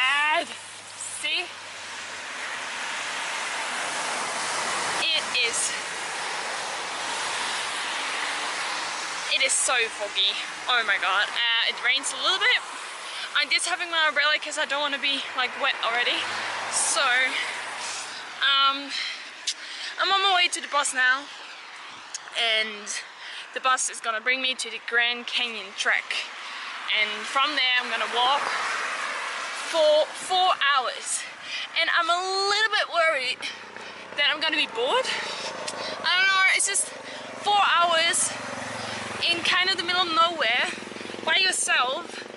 bad. See? It is so foggy. Oh my god. It rains a little bit. I'm just having my umbrella because I don't want to be like wet already. So I'm on my way to the bus now, and the bus is gonna bring me to the Grand Canyon Trek, and from there I'm gonna walk for 4 hours, and I'm a little bit worried that I'm gonna be bored. I don't know, it's just 4 hours in kind of the middle of nowhere by yourself.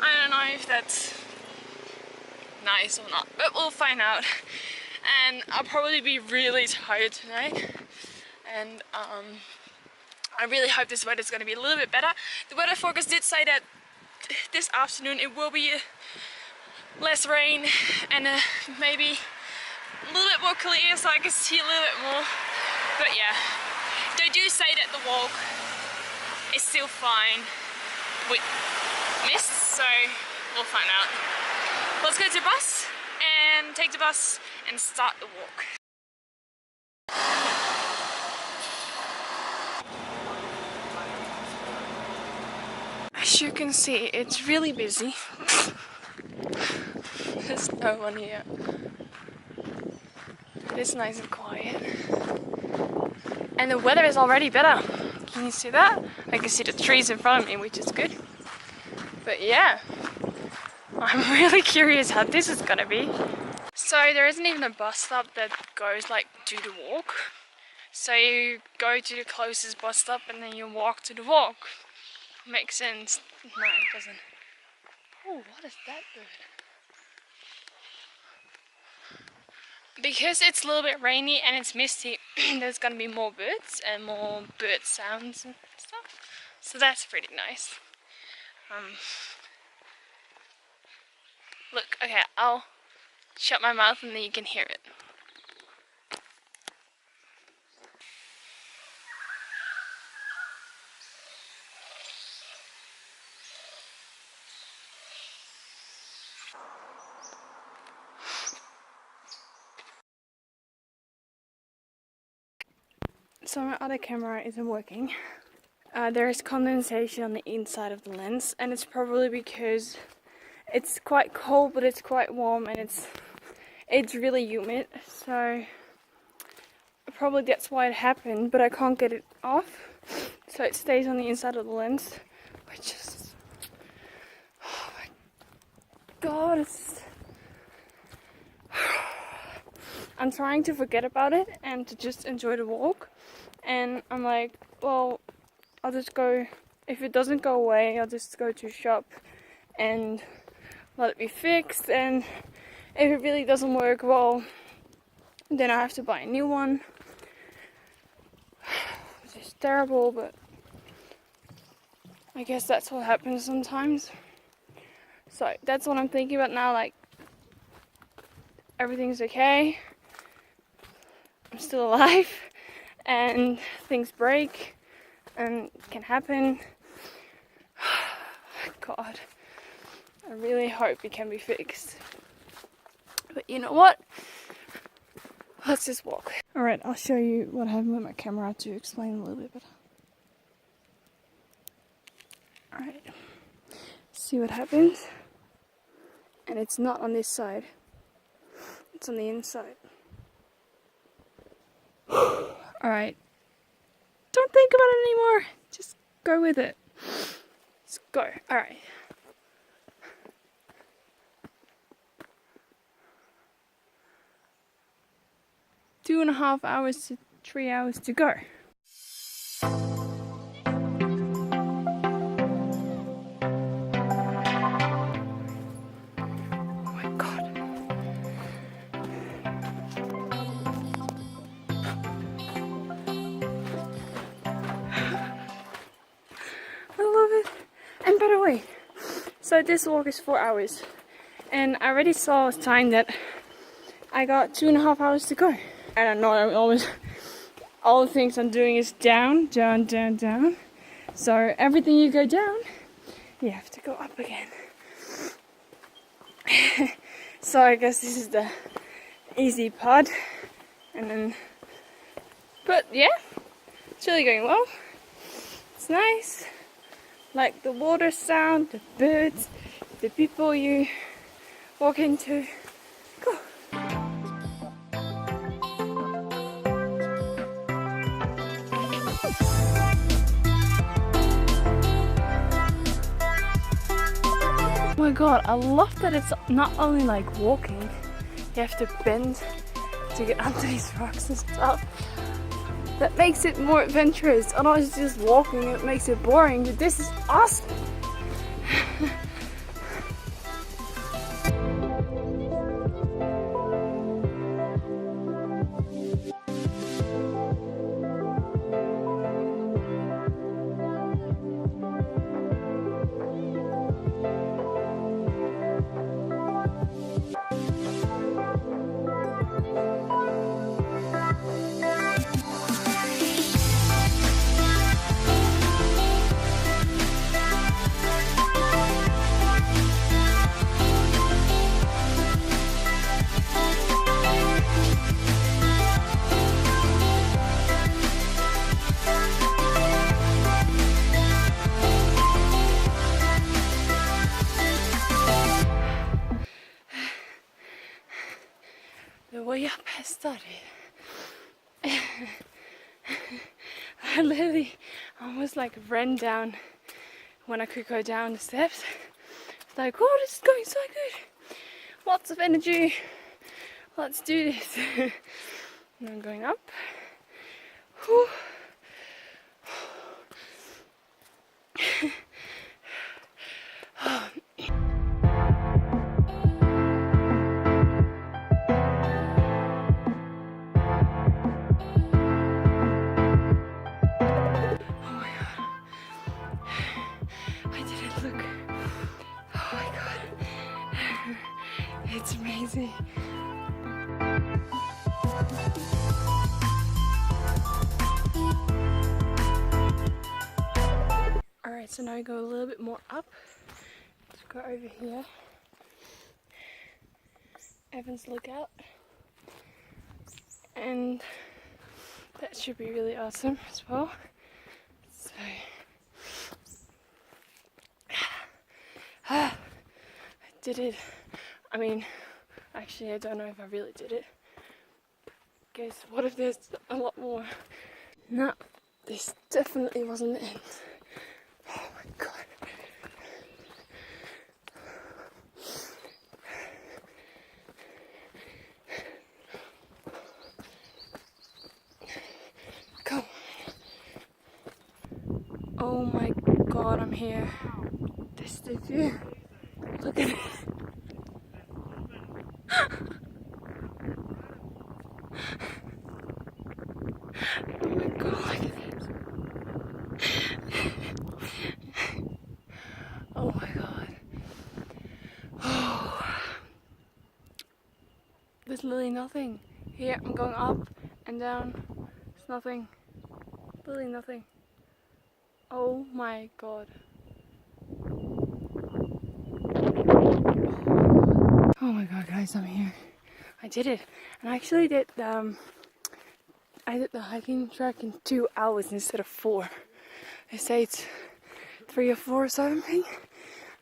I don't know if that's nice or not, but we'll find out. And I'll probably be really tired tonight, and I really hope this weather's going to be a little bit better. The weather forecast did say that this afternoon it will be less rain and maybe a little bit more clear, so I can see a little bit more. But yeah, they do say that the walk is still fine with mist, so we'll find out. Let's go to the bus and take the bus and start the walk. As you can see, it's really busy. There's no one here. It's nice and quiet. And the weather is already better. Can you see that? I can see the trees in front of me, which is good. But yeah, I'm really curious how this is gonna be. So there isn't even a bus stop that goes like to the walk. So you go to the closest bus stop and then you walk to the walk. Makes sense. No, it doesn't. Oh, what is that bird? Because it's a little bit rainy and it's misty, there's gonna be more birds and more bird sounds and stuff. So that's pretty nice. Look, okay, I'll shut my mouth and then you can hear it. So my other camera isn't working. There is condensation on the inside of the lens, and it's probably because it's quite cold but it's quite warm and it's really humid, so probably that's why it happened, but I can't get it off, so it stays on the inside of the lens, which is, oh my god, it's I'm trying to forget about it and to just enjoy the walk, and I'm like, well, I'll just go, if it doesn't go away, I'll just go to a shop and let it be fixed, and if it really doesn't work, well, then I have to buy a new one. It's terrible, but I guess that's what happens sometimes. So that's what I'm thinking about now, like, everything's okay, I'm still alive, and things break, and it can happen. God, I really hope it can be fixed. But you know what? Let's just walk. Alright, I'll show you what happened with my camera to explain a little bit better. Alright, see what happens? And it's not on this side, it's on the inside. Alright, don't think about it anymore, just go with it. Let's go. Alright. Two and a half hours to 3 hours to go. Oh my god. I love it. And by the way, so this walk is 4 hours, and I already saw a time that I got 2.5 hours to go. I don't know, I'm always, all the things I'm doing is down, down, down, down. So everything you go down, you have to go up again. So I guess this is the easy part, and then, but yeah, it's really going well. It's nice, like the water sound, the birds, the people you walk into. Cool. Oh my god, I love that it's not only like walking, you have to bend to get under these rocks and stuff. That makes it more adventurous. Otherwise it's just walking, it makes it boring, but this is awesome. The way up has started. I literally almost like ran down when I could go down the steps. It's like, oh, this is going so good. Lots of energy. Let's do this. And I'm going up. Whew. It's amazing. Alright, so now we go a little bit more up. Let's go over here. Evans Lookout. And that should be really awesome as well. So I did it. I mean, actually I don't know if I really did it. Guess what if there's a lot more? No, this definitely wasn't the end. Oh my god. Come. Oh my god, I'm here. This is the view. Look at it. Oh my god, look at this. Oh my god. Oh. There's literally nothing. Here, I'm going up and down. There's nothing. Literally nothing. Oh my god. Oh my god, guys, I'm here. I did it. And I actually did I did the hiking track in 2 hours instead of 4. They say it's 3 or 4 or something.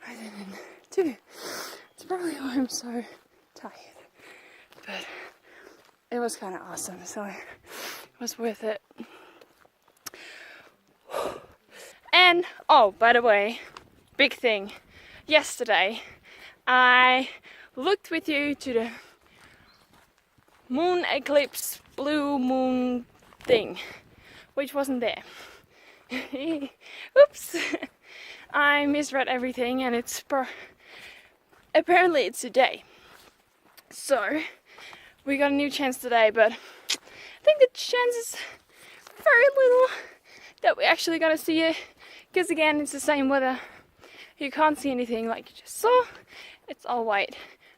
I did it in 2. It's probably why I'm so tired. But it was kind of awesome, so it was worth it. And, oh, by the way, big thing. Yesterday, I looked with you to the moon eclipse blue moon thing, which wasn't there. Oops! I misread everything, and it's apparently it's today. So we got a new chance today, but I think the chance is very little that we're actually gonna see it, because again, it's the same weather. You can't see anything like you just saw. It's all white.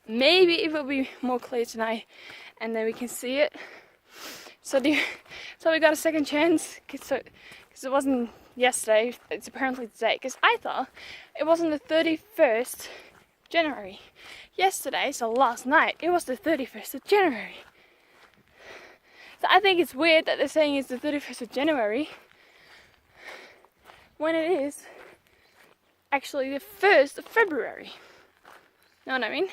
Maybe it will be more clear tonight, and then we can see it. So we got a second chance, because it wasn't yesterday, it's apparently today, because I thought it wasn't the 31st January, yesterday, so last night, it was the 31st of January. So I think it's weird that they're saying it's the 31st of January when it is actually the 1st of February. Know what I mean?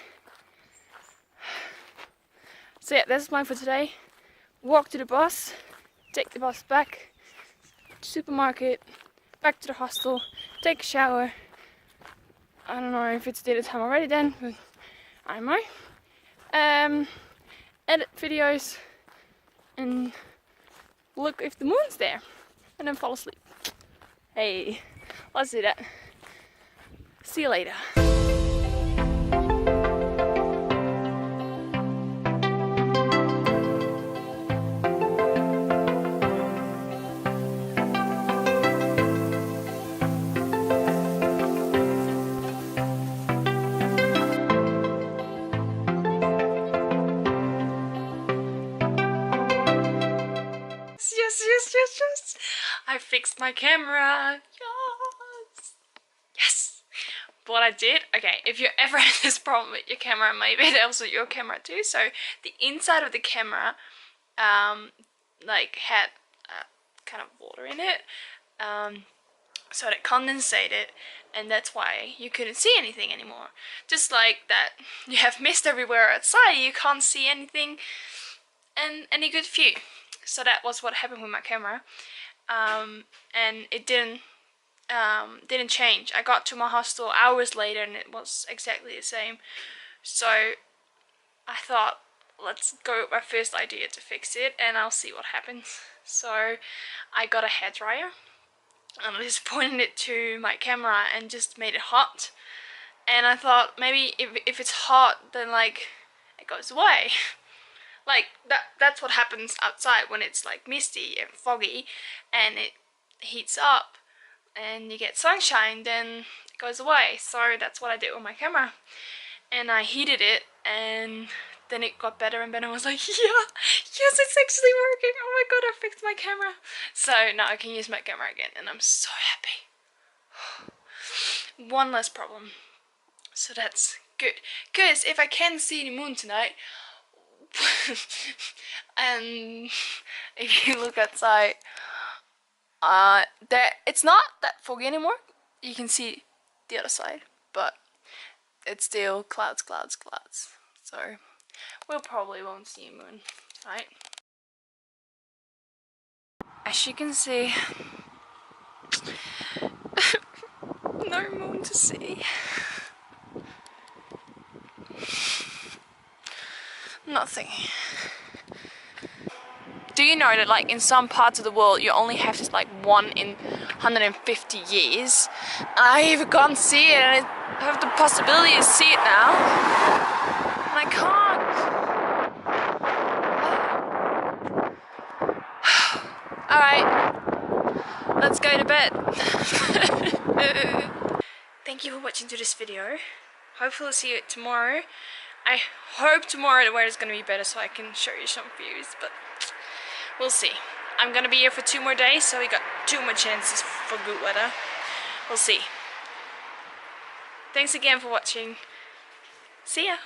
So yeah, that's the plan for today. Walk to the bus, take the bus back to the supermarket, back to the hostel, take a shower. I don't know if it's dinner time already then, but I don't know. Edit videos and look if the moon's there, and then fall asleep. Hey, let's do that. See you later. Yes. I fixed my camera. Yes. What I did, okay, if you ever had this problem with your camera, maybe it helps with your camera too. So the inside of the camera, like had kind of water in it, so it condensated, and that's why you couldn't see anything anymore. Just like that, you have mist everywhere outside, you can't see anything and any good view. So that was what happened with my camera, and it didn't change. I got to my hostel hours later and it was exactly the same. So I thought, let's go with my first idea to fix it and I'll see what happens. So I got a hairdryer and I just pointed it to my camera and just made it hot. And I thought maybe if it's hot, then like it goes away. Like that's what happens outside when it's like misty and foggy and it heats up and you get sunshine, then it goes away. So that's what I did with my camera, and I heated it and then it got better and better. I was like, yeah, yes, it's actually working. Oh my god, I fixed my camera. So now I can use my camera again and I'm so happy. One less problem. So that's good. Because if I can see the moon tonight, and if you look outside, it's not that foggy anymore. You can see the other side, but it's still clouds. So we'll probably won't see a moon tonight. As you can see, no moon to see. Nothing. Do you know that like in some parts of the world you only have this like 1 in 150 years? And I even can't see it, and I have the possibility to see it now, and I can't. Alright, let's go to bed. Thank you for watching to this video. Hopefully I'll see you tomorrow. I hope tomorrow the weather's gonna be better so I can show you some views, but we'll see. I'm gonna be here for 2 more days, so we got 2 more chances for good weather. We'll see. Thanks again for watching. See ya!